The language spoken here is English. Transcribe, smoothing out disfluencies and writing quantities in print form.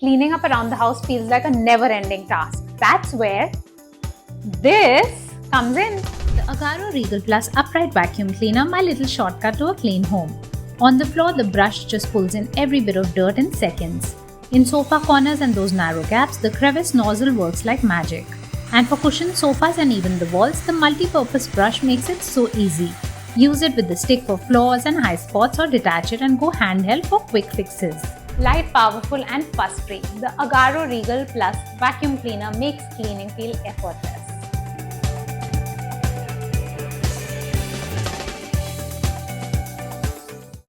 Cleaning up around the house feels like a never-ending task. That's where this comes in. The Agaro Regal Plus Upright Vacuum Cleaner, my little shortcut to a clean home. On the floor, the brush just pulls in every bit of dirt in seconds. In sofa corners and those narrow gaps, the crevice nozzle works like magic. And for cushioned sofas and even the walls, the multi-purpose brush makes it so easy. Use it with the stick for floors and high spots, or detach it and go handheld for quick fixes. Light, powerful and fuss-free, the Agaro Regal Plus vacuum cleaner makes cleaning feel effortless.